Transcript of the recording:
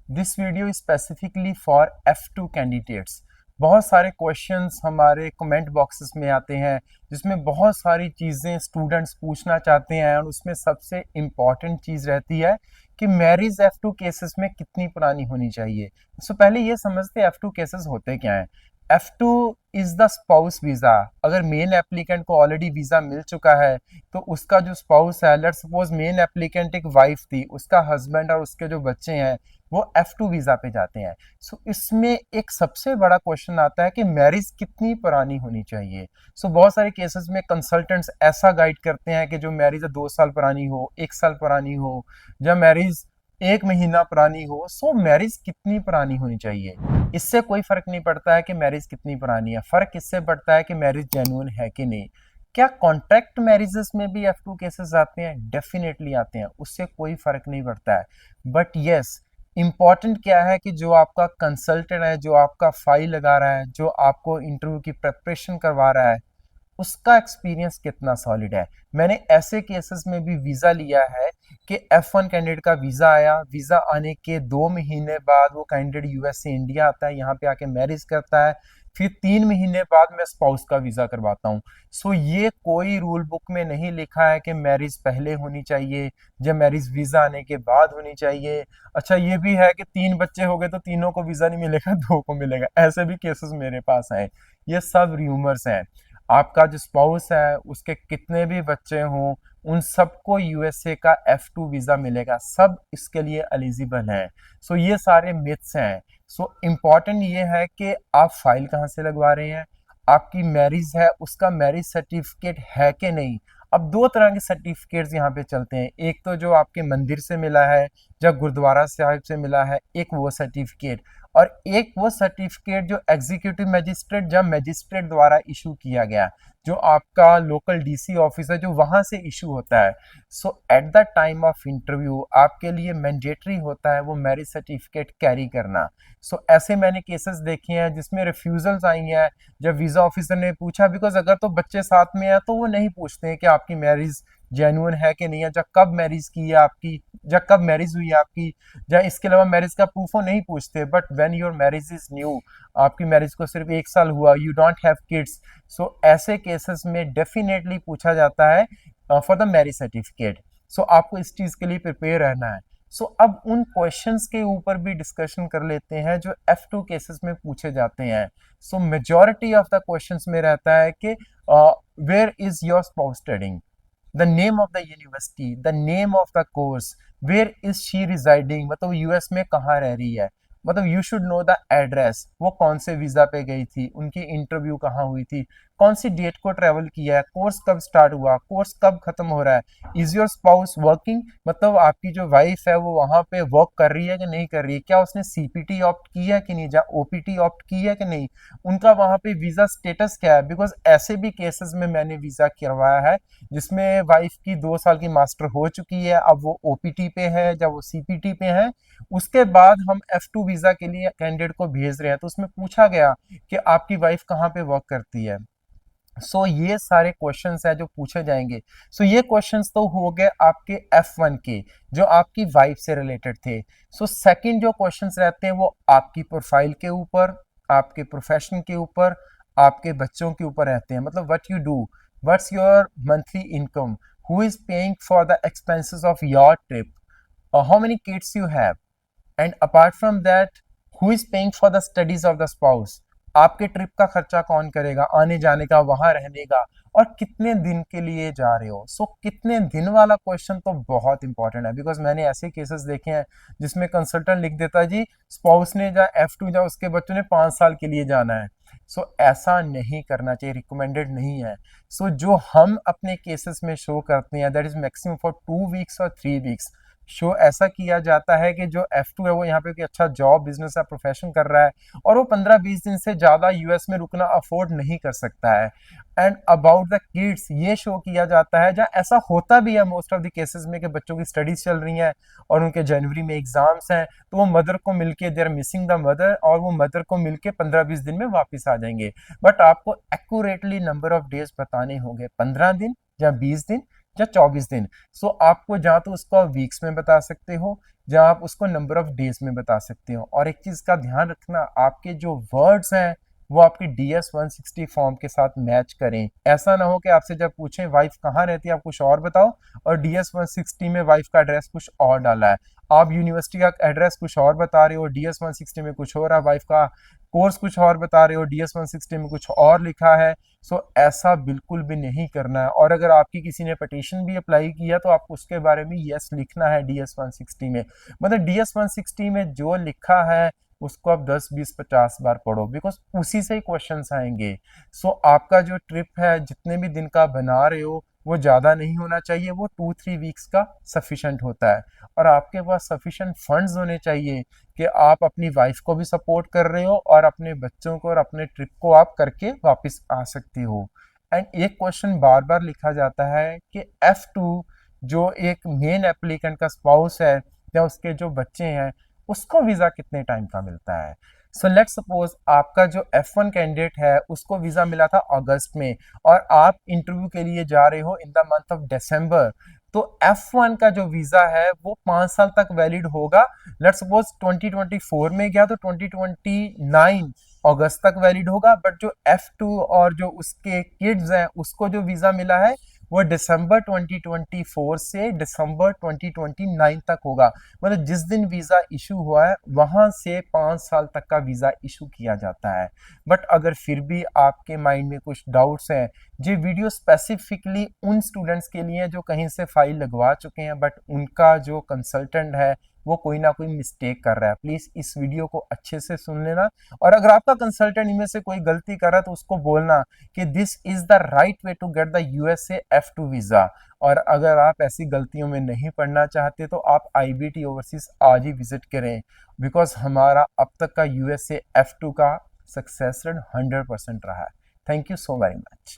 This video specifically for F2 candidates. बहुत सारे questions हमारे कमेंट बॉक्सेस में आते हैं जिसमें बहुत सारी चीज़ें स्टूडेंट्स पूछना चाहते हैं और उसमें सबसे इम्पॉर्टेंट चीज़ रहती है कि मैरिज F2 केसेस में कितनी पुरानी होनी चाहिए। पहले ये समझते हैं F2 केसेस होते क्या हैं। F2 is the spouse visa. अगर मेन एप्लीकेंट को ऑलरेडी वीज़ा मिल चुका है तो उसका जो स्पाउस है, लेट्स सपोज मेन एप्लीकेंट एक वाइफ थी, उसका हस्बैंड और उसके जो बच्चे हैं वो F2 वीजा पे जाते हैं। इसमें एक सबसे बड़ा क्वेश्चन आता है कि मैरिज कितनी पुरानी होनी चाहिए। बहुत सारे केसेस में कंसल्टेंट्स ऐसा गाइड करते हैं कि जो मैरिज 2 साल पुरानी हो, 1 साल पुरानी हो, या मैरिज 1 महीना पुरानी हो। मैरिज कितनी पुरानी होनी चाहिए, इससे कोई फर्क नहीं पड़ता है कि मैरिज कितनी पुरानी है। फर्क इससे पड़ता है कि मैरिज जेन्युइन है कि नहीं। क्या कॉन्ट्रैक्ट मैरिजेस में भी F2 केसेस आते हैं? डेफिनेटली आते हैं, उससे कोई फर्क नहीं पड़ता है। बट यस, इम्पॉर्टेंट क्या है कि जो आपका कंसल्टेंट है, जो आपका फाइल लगा रहा है, जो आपको इंटरव्यू की प्रिपरेशन करवा रहा है, उसका एक्सपीरियंस कितना सॉलिड है। मैंने ऐसे केसेस में भी वीज़ा लिया है कि F1 कैंडिडेट का वीज़ा आया, वीज़ा आने के 2 महीने बाद वो कैंडिडेट US से इंडिया आता है, यहाँ पे आके मैरिज करता है, फिर 3 महीने बाद मैं स्पाउस का वीज़ा करवाता हूँ। ये कोई रूल बुक में नहीं लिखा है कि मैरिज पहले होनी चाहिए या मैरिज वीज़ा आने के बाद होनी चाहिए। अच्छा, ये भी है कि 3 बच्चे हो गए तो तीनों को वीज़ा नहीं मिलेगा, 2 को मिलेगा। ऐसे भी केसेस मेरे पास हैं। ये सब र्यूमर्स हैं। आपका जो स्पाउस है उसके कितने भी बच्चे हों, उन सबको USA का F2 वीज़ा मिलेगा, सब इसके लिए एलिजिबल हैं। ये सारे मिथ्स हैं। इम्पॉर्टेंट ये है कि आप फाइल कहाँ से लगवा रहे हैं, आपकी मैरिज है उसका मैरिज सर्टिफिकेट है कि नहीं। अब 2 तरह के सर्टिफिकेट्स यहाँ पे चलते हैं, एक तो जो आपके मंदिर से मिला है या गुरुद्वारा साहिब से मिला है, एक वो सर्टिफिकेट, और एक वो सर्टिफिकेट जो एग्जीक्यूटिव मजिस्ट्रेट या मजिस्ट्रेट द्वारा इशू किया गया, जो आपका लोकल DC ऑफिस है जो वहां से इशू होता है। At the time of interview आपके लिए मैंडेटरी होता है वो मैरिज सर्टिफिकेट कैरी करना। ऐसे मैंने केसेस देखे हैं जिसमें रिफ्यूजल्स आई हैं जब वीजा ऑफिसर ने पूछा, बिकॉज अगर तो बच्चे साथ में है तो वो नहीं पूछते हैं कि आपकी मैरिज जेन्युइन है कि नहीं है, जब कब मैरिज की है आपकी, जब कब मैरिज हुई है आपकी, या इसके अलावा मैरिज का प्रूफ वो नहीं पूछते। But when your marriage is new, आपकी मैरिज को सिर्फ 1 साल हुआ, यू डोंट हैव किड्स, ऐसे केसेस में डेफिनेटली पूछा जाता है फॉर द मैरिज सर्टिफिकेट। आपको इस चीज के लिए प्रिपेयर रहना है। अब उन क्वेश्चंस के ऊपर भी डिस्कशन कर लेते हैं जो F2 केसेस में पूछे जाते हैं। मेजॉरिटी ऑफ द क्वेश्चंस में रहता है कि where is your spouse studying, the name of the university, the name of the course, where is she residing, मतलब US में कहाँ रह रही है, मतलब you should know the address, वो कौन से वीजा पे गई थी, उनकी इंटरव्यू कहाँ हुई थी, कौन सी डेट को ट्रेवल किया है, कोर्स कब स्टार्ट हुआ, कोर्स कब खत्म हो रहा है, इज योर स्पाउस वर्किंग, मतलब आपकी जो वाइफ है वो वहां पे वर्क कर रही है कि नहीं कर रही है, क्या उसने CPT ऑप्ट की है कि नहीं, या OPT ऑप्ट की है कि नहीं, उनका वहां पे वीजा स्टेटस क्या है। बिकॉज ऐसे भी केसेस में मैंने वीजा करवाया है जिसमें वाइफ की 2 साल की मास्टर हो चुकी है, अब वो OPT पे है या वो CPT पे है, उसके बाद हम F2 वीजा के लिए कैंडिडेट को भेज रहे हैं तो उसमें पूछा गया कि आपकी वाइफ कहाँ पे वर्क करती है। ये सारे क्वेश्चंस है जो पूछे जाएंगे। ये क्वेश्चंस तो हो गए आपके F1 के, जो आपकी वाइफ से रिलेटेड थे। सेकंड जो क्वेश्चंस रहते हैं वो आपकी प्रोफाइल के ऊपर, आपके प्रोफेशन के ऊपर, आपके बच्चों के ऊपर रहते हैं। मतलब what you do, what's your monthly income, who is paying for the expenses of your trip, how many kids you have, and apart from that who is paying for the studies of the spouse, आपके trip का खर्चा कौन करेगा, आने जाने का, वहां रहने का, और कितने दिन के लिए जा रहे हो। कितने दिन वाला क्वेश्चन तो बहुत इंपॉर्टेंट है, बिकॉज मैंने ऐसे केसेस देखे हैं जिसमें कंसल्टेंट लिख देता है जी स्पाउस ने जा F2 जा उसके बच्चों ने 5 साल के लिए जाना है। ऐसा नहीं करना चाहिए, रिकमेंडेड नहीं है। जो हम अपने केसेस में शो करते हैं that is maximum for 2 weeks और 3 वीक्स। ऐसा किया जाता है कि जो F2 है वो यहाँ पे कोई अच्छा जॉब, बिजनेस या प्रोफेशन कर रहा है और वो 15-20 दिन से ज्यादा US में रुकना अफोर्ड नहीं कर सकता है। एंड अबाउट द किड्स ये शो किया जाता है, जहाँ ऐसा होता भी है मोस्ट ऑफ द केसेस में कि बच्चों की स्टडीज चल रही हैं और उनके जनवरी में एग्जाम्स हैं, तो वो मदर को मिलके they are missing the mother, और वो मदर को मिलके 15-20 दिन में वापस आ जाएंगे। बट आपको एक्यूरेटली नंबर ऑफ डेज बताने होंगे, 15 दिन या 20 दिन या 24 दिन। आपको जहाँ तो उसको वीक्स में बता सकते हो जहां आप उसको नंबर ऑफ डेज में बता सकते हो। और एक चीज का ध्यान रखना, आपके जो वर्ड्स हैं वो आपकी DS 160 फॉर्म के साथ मैच करें। ऐसा ना हो कि आपसे जब पूछें वाइफ कहाँ रहती है आप कुछ और बताओ और DS 160 में वाइफ का एड्रेस कुछ और डाला है। आप यूनिवर्सिटी का एड्रेस कुछ और बता रहे हो, DS 160 में कुछ हो रहा है, वाइफ का कोर्स कुछ और बता रहे हो, DS 160 में कुछ और लिखा है। सो ऐसा बिल्कुल भी नहीं करना है। और अगर आपकी किसी ने पटिशन भी अप्लाई किया तो आपको उसके बारे में यस लिखना है DS 160 में। मतलब DS 160 में जो लिखा है उसको आप 10 20 50 बार पढ़ो, बिकॉज उसी से ही क्वेश्चंस आएंगे। सो आपका जो ट्रिप है जितने भी दिन का बना रहे हो वो ज़्यादा नहीं होना चाहिए, वो 2-3 वीक्स का सफिशेंट होता है। और आपके पास सफिशेंट फंड्स होने चाहिए कि आप अपनी वाइफ को भी सपोर्ट कर रहे हो और अपने बच्चों को और अपने ट्रिप को आप करके वापस आ सकते हो। एंड एक क्वेश्चन बार बार लिखा जाता है कि F2 जो एक मेन एप्लीकेंट का स्पाउस है या उसके जो बच्चे हैं उसको वीज़ा कितने टाइम का मिलता है। सो लेट्स सपोज आपका जो F1 कैंडिडेट है उसको वीज़ा मिला था अगस्त में और आप इंटरव्यू के लिए जा रहे हो in the month of December, तो F1 का जो वीज़ा है वो 5 साल तक वैलिड होगा। लेट्स सपोज 2024 में गया तो 2029 अगस्त तक वैलिड होगा, बट जो F2 और जो उसके किड्स हैं उसको जो वीज़ा मिला है वो दिसंबर 2024 से दिसंबर 2029 तक होगा। मतलब जिस दिन वीज़ा इशू हुआ है वहां से 5 साल तक का वीज़ा इशू किया जाता है। बट अगर फिर भी आपके माइंड में कुछ डाउट्स हैं, ये वीडियो स्पेसिफिकली उन स्टूडेंट्स के लिए जो कहीं से फाइल लगवा चुके हैं बट उनका जो कंसल्टेंट है वो कोई ना कोई मिस्टेक कर रहा है, प्लीज़ इस वीडियो को अच्छे से सुन लेना। और अगर आपका कंसल्टेंट इनमें से कोई गलती कर रहा है तो उसको बोलना कि this is the right way to get the USA F2 visa. और अगर आप ऐसी गलतियों में नहीं पढ़ना चाहते तो आप IBT ओवरसीज आज ही विजिट करें, बिकॉज हमारा अब तक का USA F2 का सक्सेस रेट 100% रहा है। Thank you so very much.